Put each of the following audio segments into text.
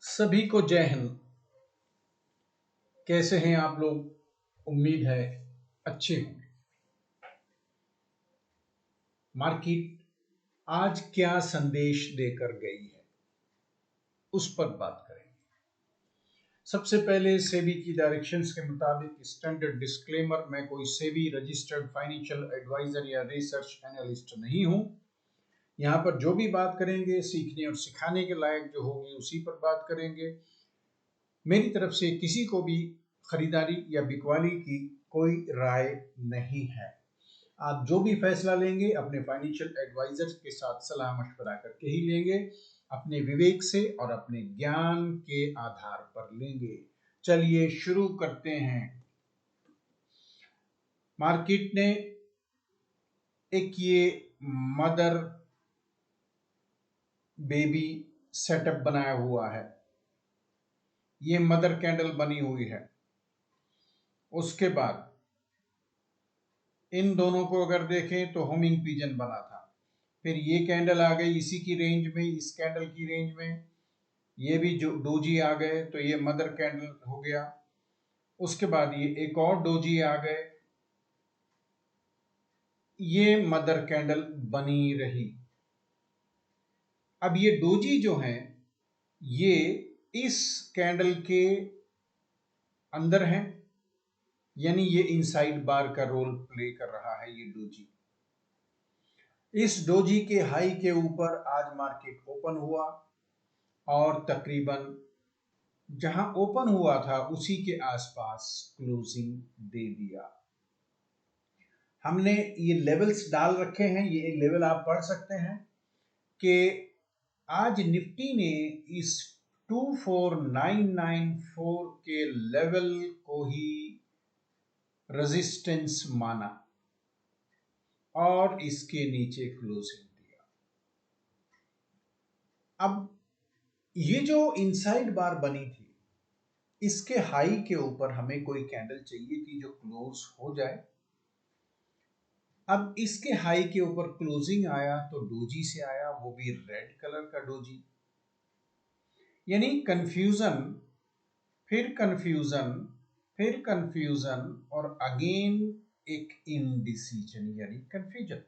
सभी को जय हिंद। कैसे हैं आप लोग? उम्मीद है अच्छे होंगे। मार्केट आज क्या संदेश देकर गई है, उस पर बात करेंगे। सबसे पहले सेबी की डायरेक्शंस के मुताबिक स्टैंडर्ड डिस्क्लेमर, मैं कोई सेबी रजिस्टर्ड फाइनेंशियल एडवाइजर या रिसर्च एनालिस्ट नहीं हूं। यहाँ पर जो भी बात करेंगे सीखने और सिखाने के लायक जो होगी उसी पर बात करेंगे। मेरी तरफ से किसी को भी खरीदारी या बिकवाली की कोई राय नहीं है। आप जो भी फैसला लेंगे अपने फाइनेंशियल एडवाइजर के साथ सलाह मशवरा करके ही लेंगे, अपने विवेक से और अपने ज्ञान के आधार पर लेंगे। चलिए शुरू करते हैं। मार्केट ने एक ये मदर बेबी सेटअप बनाया हुआ है। ये मदर कैंडल बनी हुई है। उसके बाद इन दोनों को अगर देखें तो होमिंग पिजन बना था। फिर ये कैंडल आ गई इसी की रेंज में, इस कैंडल की रेंज में। ये भी जो डोजी आ गए तो ये मदर कैंडल हो गया। उसके बाद ये एक और डोजी आ गए, ये मदर कैंडल बनी रही। अब ये डोजी जो हैं ये इस कैंडल के अंदर हैं, यानी ये इनसाइड बार का रोल प्ले कर रहा है ये डोजी। इस डोजी के हाई के ऊपर आज मार्केट ओपन हुआ और तकरीबन जहां ओपन हुआ था उसी के आसपास क्लोजिंग दे दिया। हमने ये लेवल्स डाल रखे हैं, ये लेवल आप पढ़ सकते हैं कि आज निफ्टी ने इस 24994 के लेवल को ही रेजिस्टेंस माना और इसके नीचे क्लोजिंग दिया। अब ये जो इनसाइड बार बनी थी इसके हाई के ऊपर हमें कोई कैंडल चाहिए थी जो क्लोज हो जाए। अब इसके हाई के ऊपर क्लोजिंग आया तो डोजी से आया, वो भी रेड कलर का डोजी। यानी कंफ्यूजन, फिर कंफ्यूजन, फिर कंफ्यूजन और अगेन एक इनडिसीजन यानी कंफ्यूजन।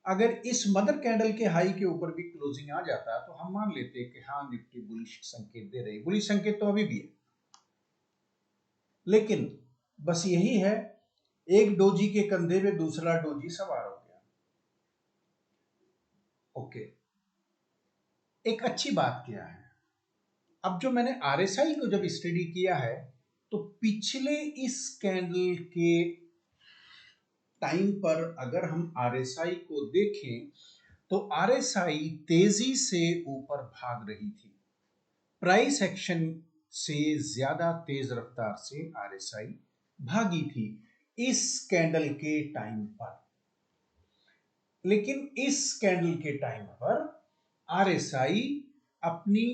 अगर इस मदर कैंडल के हाई के ऊपर भी क्लोजिंग आ जाता तो हम मान लेते कि हाँ निफ्टी बुलिश संकेत दे रही। बुलिश संकेत तो अभी भी है, लेकिन बस यही है, एक डोजी के कंधे पे दूसरा डोजी सवार हो गया। ओके, एक अच्छी बात क्या है, अब जो मैंने आरएसआई को जब स्टडी किया है तो पिछले इस कैंडल के टाइम पर अगर हम आरएसआई को देखें तो आरएसआई तेजी से ऊपर भाग रही थी। प्राइस एक्शन से ज्यादा तेज रफ्तार से आरएसआई भागी थी इस कैंडल के टाइम पर। लेकिन इस कैंडल के टाइम पर आरएसआई अपनी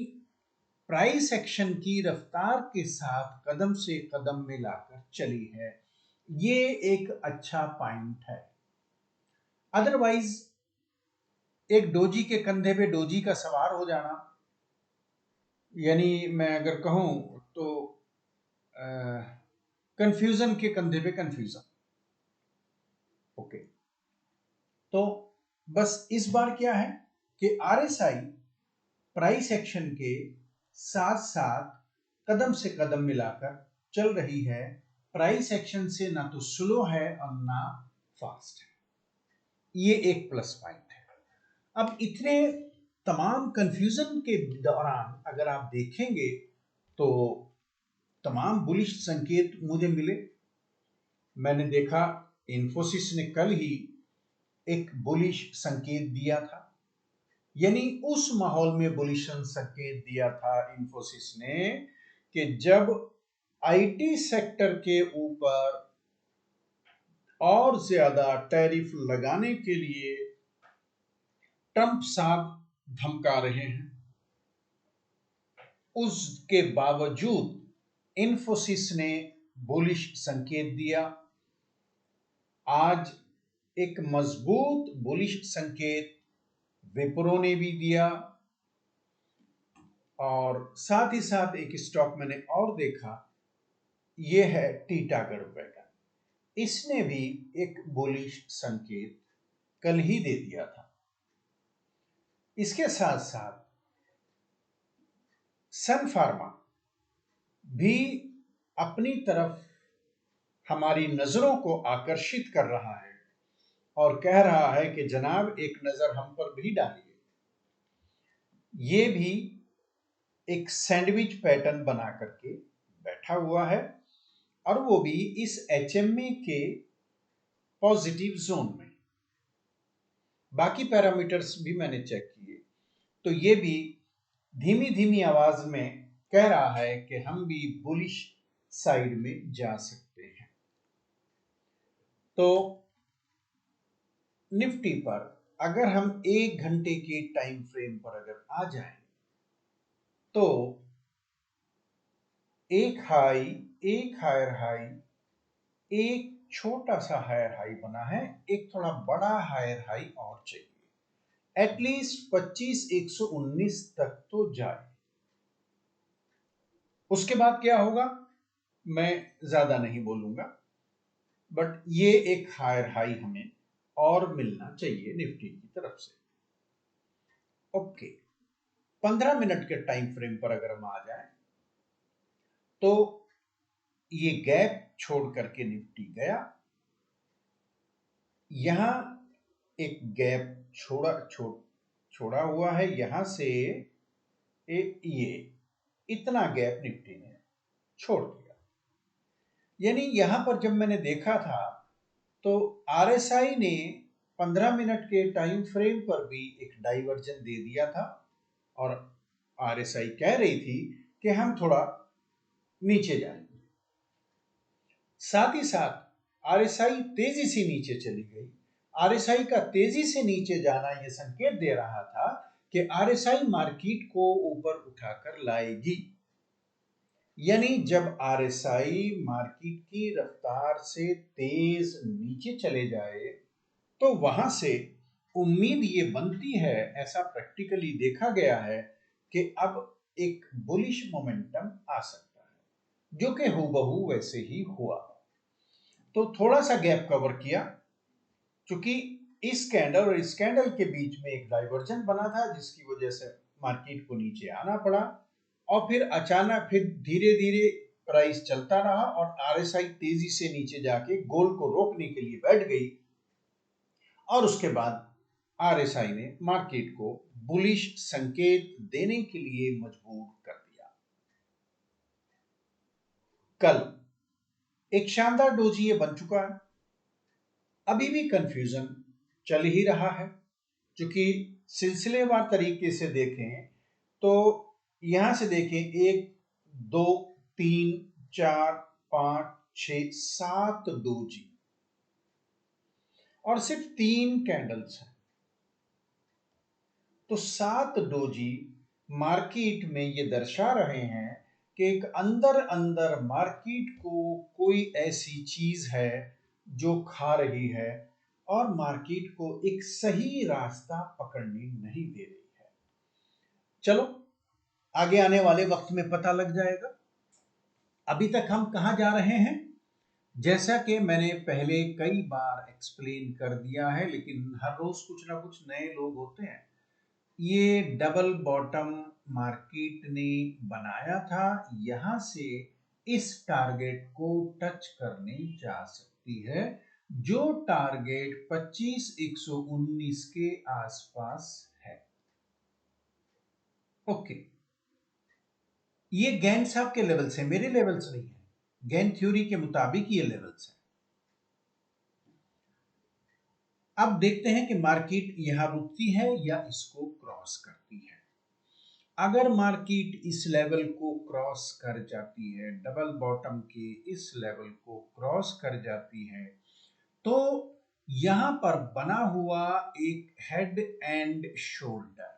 प्राइस एक्शन की रफ्तार के साथ कदम से कदम मिलाकर चली है। ये एक अच्छा पॉइंट है। अदरवाइज एक डोजी के कंधे पे डोजी का सवार हो जाना, यानी मैं अगर कहूं तो कंफ्यूजन के कंधे पे कंफ्यूजन। ओके, तो बस इस बार क्या है कि आरएसआई प्राइस एक्शन के साथ साथ कदम से कदम मिलाकर चल रही है। प्राइस एक्शन से ना तो स्लो है और ना फास्ट है। ये एक प्लस पॉइंट है। अब इतने तमाम कंफ्यूजन के दौरान अगर आप देखेंगे तो तमाम बुलिश संकेत मुझे मिले। मैंने देखा इन्फोसिस ने कल ही एक बुलिश संकेत दिया था, यानी उस माहौल में बुलिश संकेत दिया था इन्फोसिस ने कि जब आईटी सेक्टर के ऊपर और ज्यादा टैरिफ लगाने के लिए ट्रंप साहब धमका रहे हैं, उसके बावजूद इन्फोसिस ने बुलिश संकेत दिया। आज एक मजबूत बुलिश संकेत विप्रो ने भी दिया। और साथ ही साथ एक स्टॉक मैंने और देखा, ये है टीटागढ़ वैगन। इसने भी एक बुलिश संकेत कल ही दे दिया था। इसके साथ साथ सन फार्मा भी अपनी तरफ हमारी नजरों को आकर्षित कर रहा है और कह रहा है कि जनाब एक नजर हम पर भी डालिए। ये भी एक सैंडविच पैटर्न बना करके बैठा हुआ है और वो भी इस एचएमए के पॉजिटिव जोन में। बाकी पैरामीटर्स भी मैंने चेक किए तो ये भी धीमी धीमी आवाज में कह रहा है कि हम भी बुलिश साइड में जा सकते हैं। तो निफ्टी पर अगर हम 1 घंटे के टाइम फ्रेम पर अगर आ जाएं तो एक हाई, एक हायर हाई, एक छोटा सा हायर हाई बना है, एक थोड़ा बड़ा हायर हाई और चाहिए। एटलीस्ट 25,119 तक तो जाए। उसके बाद क्या होगा मैं ज्यादा नहीं बोलूंगा, बट ये एक हायर हाई हमें और मिलना चाहिए निफ्टी की तरफ से। ओके, 15 मिनट के टाइम फ्रेम पर अगर हम आ जाएं तो ये गैप छोड़ करके निफ्टी गया, यहां एक गैप छोड़ा हुआ है, यहां से ये इतना गैप निफ्टी ने छोड़ दिया। यानी यहां पर जब मैंने देखा था तो आरएसआई ने 15 मिनट के टाइम फ्रेम पर भी एक डाइवर्जन दे दिया था और आरएसआई कह रही थी कि हम थोड़ा नीचे जाएंगे। साथ ही साथ आरएसआई तेजी से नीचे चली गई। आरएसआई का तेजी से नीचे जाना यह संकेत दे रहा था कि आरएसआई मार्केट को ऊपर उठाकर लाएगी। यानी जब आरएसआई मार्केट की रफ्तार से तेज नीचे चले जाए तो वहां से उम्मीद ये बनती है, ऐसा प्रैक्टिकली देखा गया है कि अब एक बुलिश मोमेंटम आ सकता है, जो कि हूबहू वैसे ही हुआ। तो थोड़ा सा गैप कवर किया, क्योंकि इस कैंडल और इस कैंडल के बीच में एक डाइवर्जन बना था जिसकी वजह से मार्केट को नीचे आना पड़ा और फिर अचानक फिर धीरे धीरे प्राइस चलता रहा और आरएसआई तेजी से नीचे जाके गोल को रोकने के लिए बैठ गई और उसके बाद आरएसआई ने मार्केट को बुलिश संकेत देने के लिए मजबूर कर दिया। कल एक शानदार डोजी ये बन चुका है। अभी भी कंफ्यूजन चल ही रहा है, क्योंकि सिलसिलेवार तरीके से देखें तो यहां से देखें 1 2 3 4 5 6 7 डोजी और सिर्फ 3 कैंडल्स हैं। तो 7 डोजी मार्केट में ये दर्शा रहे हैं कि एक अंदर अंदर मार्केट को कोई ऐसी चीज है जो खा रही है और मार्केट को एक सही रास्ता पकड़ने नहीं दे रही है। चलो आगे आने वाले वक्त में पता लग जाएगा। अभी तक हम कहां जा रहे हैं, जैसा कि मैंने पहले कई बार एक्सप्लेन कर दिया है, लेकिन हर रोज कुछ ना कुछ नए लोग होते हैं। ये डबल बॉटम मार्केट ने बनाया था, यहां से इस टारगेट को टच करने जा सकती है, जो टारगेट 25,119 के आसपास है। ओके, ये गैन साहब के लेवल्स हैं, मेरे लेवल्स नहीं है। गैन थ्योरी के मुताबिक ये लेवल्स हैं। अब देखते हैं कि मार्केट यहां रुकती है या इसको क्रॉस करती है। अगर मार्केट इस लेवल को क्रॉस कर जाती है, डबल बॉटम के इस लेवल को क्रॉस कर जाती है, तो यहां पर बना हुआ एक हेड एंड शोल्डर,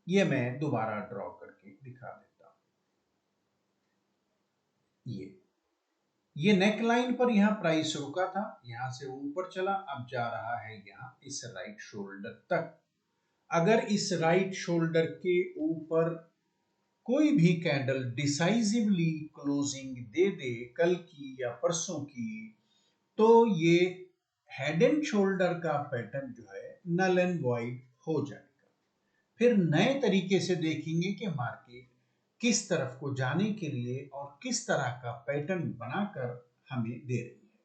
ये मैं दोबारा ड्रॉ करके दिखा देता हूं। ये नेकलाइन पर यहां प्राइस रुका था, यहां से ऊपर चला, अब जा रहा है यहां इस राइट शोल्डर तक। अगर इस राइट शोल्डर के ऊपर कोई भी कैंडल डिसाइसिवली क्लोजिंग दे दे कल की या परसों की, तो ये हेड एंड शोल्डर का पैटर्न जो है नल एंड वॉइड हो जाएगा। फिर नए तरीके से देखेंगे कि मार्केट किस तरफ को जाने के लिए और किस तरह का पैटर्न बनाकर हमें दे रही है।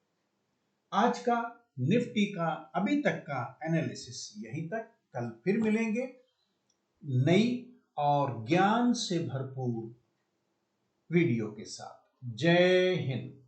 आज का निफ्टी का अभी तक का एनालिसिस यहीं तक। कल फिर मिलेंगे नई और ज्ञान से भरपूर वीडियो के साथ। जय हिंद।